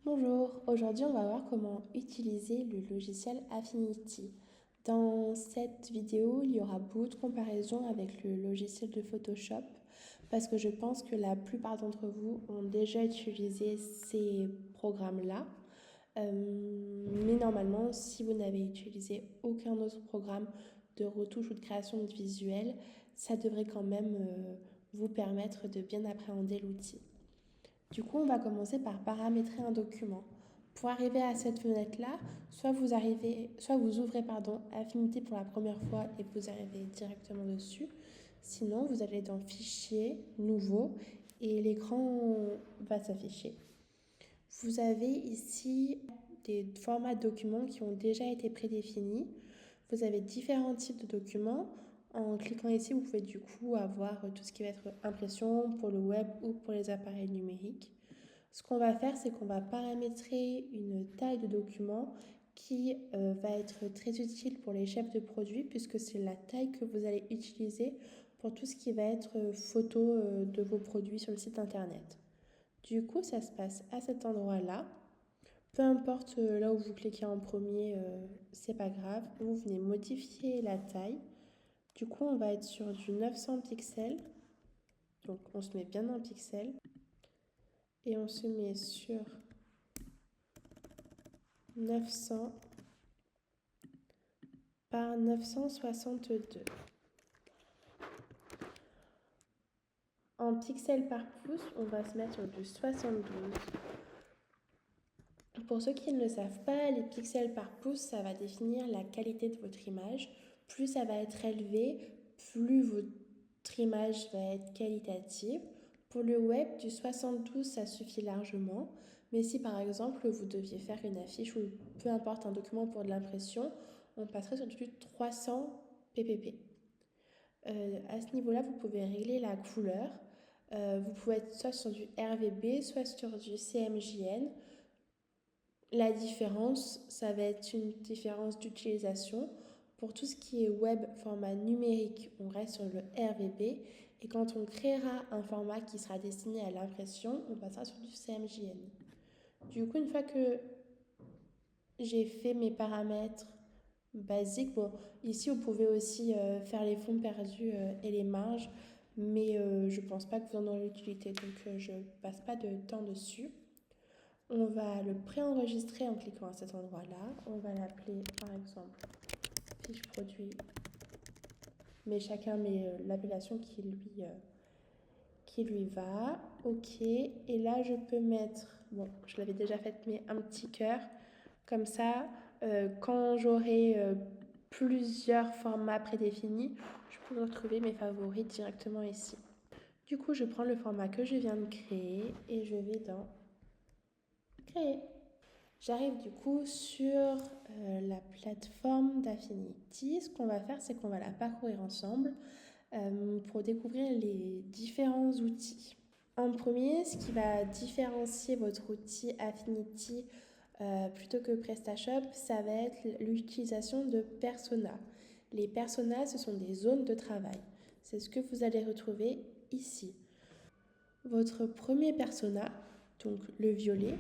Bonjour, aujourd'hui on va voir comment utiliser le logiciel Affinity. Dans cette vidéo, il y aura beaucoup de comparaisons avec le logiciel de Photoshop parce que je pense que la plupart d'entre vous ont déjà utilisé ces programmes-là. Mais normalement, si vous n'avez utilisé aucun autre programme de retouche ou de création de visuel, ça devrait quand même vous permettre de bien appréhender l'outil. Du coup, on va commencer par paramétrer un document. Pour arriver à cette fenêtre-là, soit vous ouvrez Affinity pour la première fois et vous arrivez directement dessus. Sinon, vous allez dans Fichier, Nouveau et l'écran va s'afficher. Vous avez ici des formats de documents qui ont déjà été prédéfinis. Vous avez différents types de documents. En cliquant ici, vous pouvez du coup avoir tout ce qui va être impression pour le web ou pour les appareils numériques. Ce qu'on va faire, c'est qu'on va paramétrer une taille de document qui va être très utile pour les chefs de produits puisque c'est la taille que vous allez utiliser pour tout ce qui va être photo de vos produits sur le site internet. Du coup, ça se passe à cet endroit-là. Peu importe là où vous cliquez en premier, c'est pas grave. Vous venez modifier la taille. Du coup, on va être sur du 900 pixels. Donc, on se met bien dans pixels. Et on se met sur 900 par 962. En pixels par pouce, on va se mettre sur du 72. Pour ceux qui ne le savent pas, les pixels par pouce, ça va définir la qualité de votre image. Plus ça va être élevé, plus votre image va être qualitative. Pour le web, du 72, ça suffit largement. Mais si par exemple, vous deviez faire une affiche ou peu importe un document pour de l'impression, on passerait sur du 300 ppp. À ce niveau-là, vous pouvez régler la couleur. Vous pouvez être soit sur du RVB, soit sur du CMJN. La différence, ça va être une différence d'utilisation. Pour tout ce qui est web format numérique, on reste sur le RVB. Et quand on créera un format qui sera destiné à l'impression, on passera sur du CMJN. Du coup, une fois que j'ai fait mes paramètres basiques, bon, ici vous pouvez aussi faire les fonds perdus et les marges, mais je pense pas que vous en aurez l'utilité, donc je passe pas de temps dessus. On va le préenregistrer en cliquant à cet endroit-là. On va l'appeler par exemple fiche produit, mais chacun met l'appellation qui lui va. Ok, et là je peux mettre, bon, je l'avais déjà fait, mais un petit cœur. Comme ça, quand j'aurai plusieurs formats prédéfinis, je peux retrouver mes favoris directement ici. Du coup, je prends le format que je viens de créer et je vais dans Créer. J'arrive du coup sur la plateforme d'Affinity. Ce qu'on va faire, c'est qu'on va la parcourir ensemble pour découvrir les différents outils. En premier, ce qui va différencier votre outil Affinity plutôt que PrestaShop, ça va être l'utilisation de personas. Les personas, ce sont des zones de travail. C'est ce que vous allez retrouver ici. Votre premier persona, donc le violet,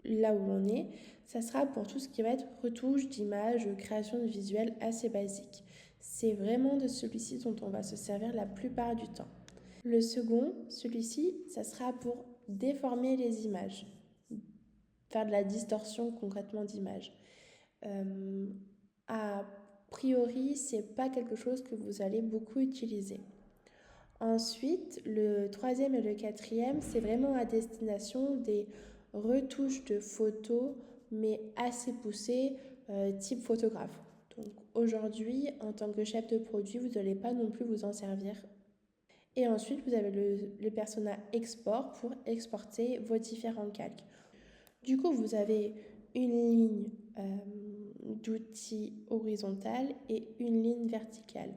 là où on est, ça sera pour tout ce qui va être retouche d'image, création de visuels assez basique. C'est vraiment de celui-ci dont on va se servir la plupart du temps. Le second, celui-ci, ça sera pour déformer les images, faire de la distorsion concrètement d'images. A priori, c'est pas quelque chose que vous allez beaucoup utiliser. Ensuite, le troisième et le quatrième, c'est vraiment à destination des retouches de photos, mais assez poussées, type photographe. Donc aujourd'hui, en tant que chef de produit, vous n'allez pas non plus vous en servir. Et ensuite, vous avez le persona export pour exporter vos différents calques. Du coup, vous avez une ligne d'outils horizontale et une ligne verticale.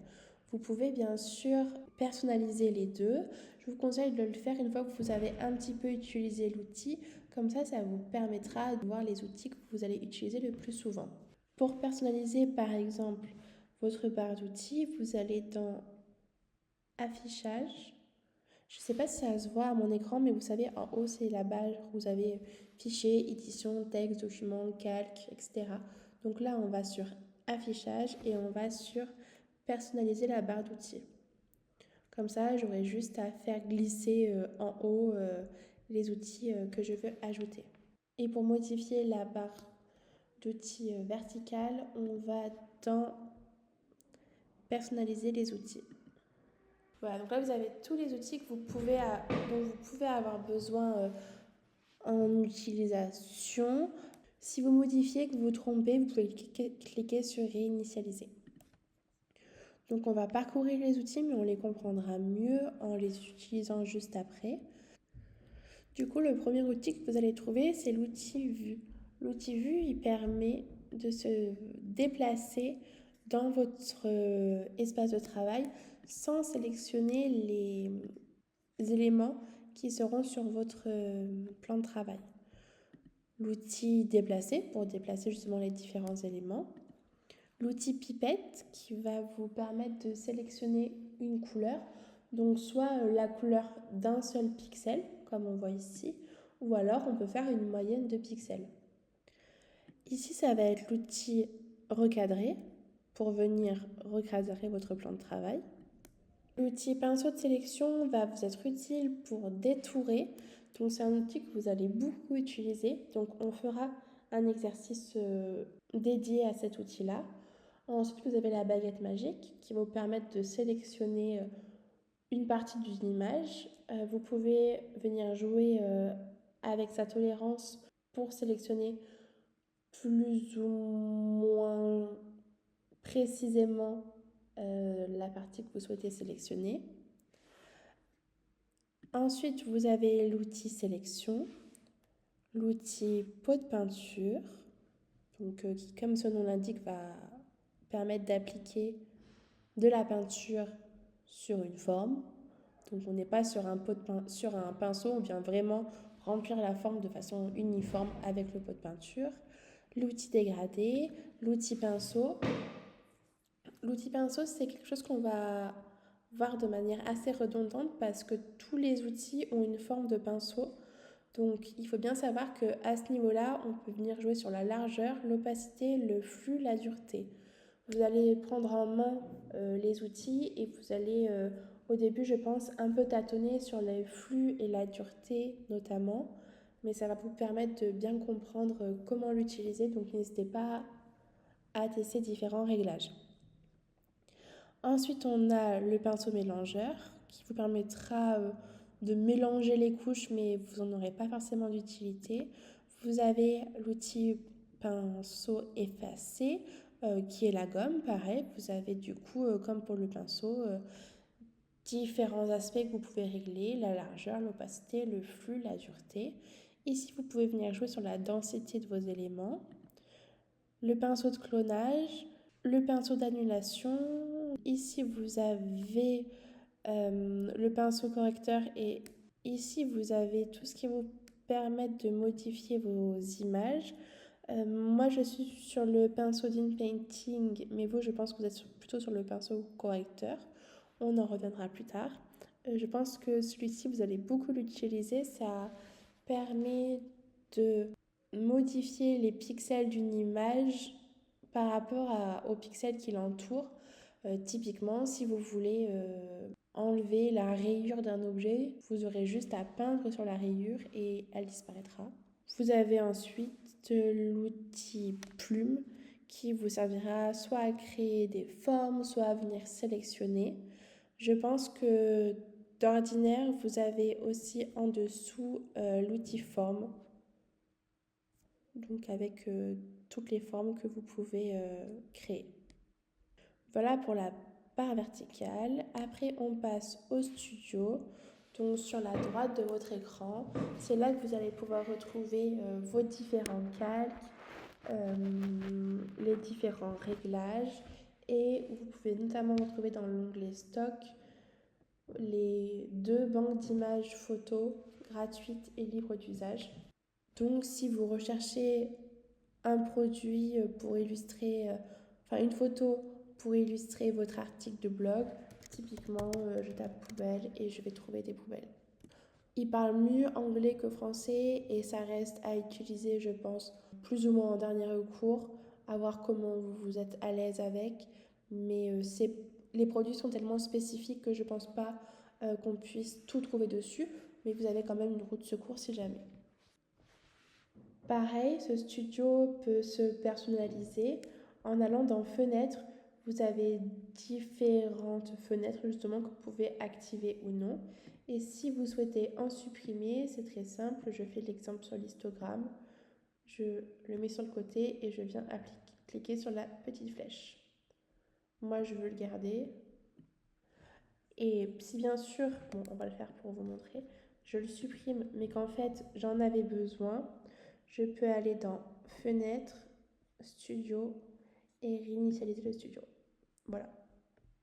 Vous pouvez bien sûr personnaliser les deux. Je vous conseille de le faire une fois que vous avez un petit peu utilisé l'outil. Comme ça vous permettra de voir les outils que vous allez utiliser le plus souvent. Pour personnaliser par exemple votre barre d'outils, vous allez dans Affichage. Je ne sais pas si ça se voit à mon écran, mais vous savez, en haut, c'est la barre où vous avez fichier, édition, texte, document, calque, etc. Donc là, on va sur affichage et on va sur personnaliser la barre d'outils. Comme ça, j'aurai juste à faire glisser en haut les outils que je veux ajouter. Et pour modifier la barre d'outils verticale, on va dans personnaliser les outils. Voilà, donc là vous avez tous les outils que dont vous pouvez avoir besoin en utilisation. Si vous modifiez, que vous vous trompez, vous pouvez cliquer sur réinitialiser. Donc on va parcourir les outils, mais on les comprendra mieux en les utilisant juste après. Du coup, le premier outil que vous allez trouver, c'est l'outil Vue. L'outil Vue, il permet de se déplacer dans votre espace de travail sans sélectionner les éléments qui seront sur votre plan de travail. L'outil déplacer pour déplacer justement les différents éléments. L'outil pipette qui va vous permettre de sélectionner une couleur, donc soit la couleur d'un seul pixel, comme on voit ici, ou alors on peut faire une moyenne de pixels. Ici, ça va être l'outil recadrer pour venir recadrer votre plan de travail. L'outil pinceau de sélection va vous être utile pour détourer. Donc c'est un outil que vous allez beaucoup utiliser. Donc on fera un exercice dédié à cet outil-là. Ensuite, vous avez la baguette magique qui va vous permettre de sélectionner une partie d'une image. Vous pouvez venir jouer avec sa tolérance pour sélectionner plus ou moins précisément la partie que vous souhaitez sélectionner. Ensuite, vous avez l'outil sélection, l'outil pot de peinture, donc, qui, comme son nom l'indique, va permettre d'appliquer de la peinture sur une forme. Donc on n'est pas sur un pinceau, on vient vraiment remplir la forme de façon uniforme avec le pot de peinture. L'outil dégradé, l'outil pinceau. L'outil pinceau, c'est quelque chose qu'on va voir de manière assez redondante parce que tous les outils ont une forme de pinceau. Donc il faut bien savoir qu'à ce niveau-là, on peut venir jouer sur la largeur, l'opacité, le flux, la dureté. Vous allez prendre en main les outils et vous allez, au début, je pense, un peu tâtonner sur les flux et la dureté notamment, mais ça va vous permettre de bien comprendre comment l'utiliser, donc n'hésitez pas à tester différents réglages. Ensuite, on a le pinceau mélangeur qui vous permettra de mélanger les couches, mais vous n'en aurez pas forcément d'utilité. Vous avez l'outil pinceau effacé qui est la gomme, pareil. Vous avez du coup, comme pour le pinceau, différents aspects que vous pouvez régler, la largeur, l'opacité, le flux, la dureté. Ici, vous pouvez venir jouer sur la densité de vos éléments. Le pinceau de clonage, le pinceau d'annulation. Ici, vous avez le pinceau correcteur et ici, vous avez tout ce qui vous permet de modifier vos images. Moi, je suis sur le pinceau d'InPainting, mais vous, je pense que vous êtes plutôt sur le pinceau correcteur. On en reviendra plus tard. Je pense que celui-ci, vous allez beaucoup l'utiliser. Ça permet de modifier les pixels d'une image par rapport aux pixels qui l'entourent. Typiquement, si vous voulez enlever la rayure d'un objet, vous aurez juste à peindre sur la rayure et elle disparaîtra. Vous avez ensuite l'outil plume qui vous servira soit à créer des formes, soit à venir sélectionner. Je pense que d'ordinaire, vous avez aussi en dessous l'outil forme, donc avec toutes les formes que vous pouvez créer. Voilà pour la barre verticale. Après, on passe au studio. Donc sur la droite de votre écran, c'est là que vous allez pouvoir retrouver vos différents calques, les différents réglages et vous pouvez notamment retrouver dans l'onglet stock les 2 banques d'images photos gratuites et libres d'usage. Donc si vous recherchez un produit pour illustrer, une photo pour illustrer votre article de blog, Typiquement, je tape poubelle et je vais trouver des poubelles. Il parle mieux anglais que français et ça reste à utiliser, je pense, plus ou moins en dernier recours, à voir comment vous êtes à l'aise avec. Mais les produits sont tellement spécifiques que je ne pense pas qu'on puisse tout trouver dessus, mais vous avez quand même une roue de secours si jamais. Pareil, ce studio peut se personnaliser en allant dans Fenêtres. Vous avez différentes fenêtres justement que vous pouvez activer ou non. Et si vous souhaitez en supprimer, c'est très simple. Je fais l'exemple sur l'histogramme. Je le mets sur le côté et je viens cliquer sur la petite flèche. Moi, je veux le garder. Et si bien sûr, bon, on va le faire pour vous montrer, je le supprime, mais qu'en fait, j'en avais besoin, je peux aller dans Fenêtre, Studio et réinitialiser le studio. Voilà.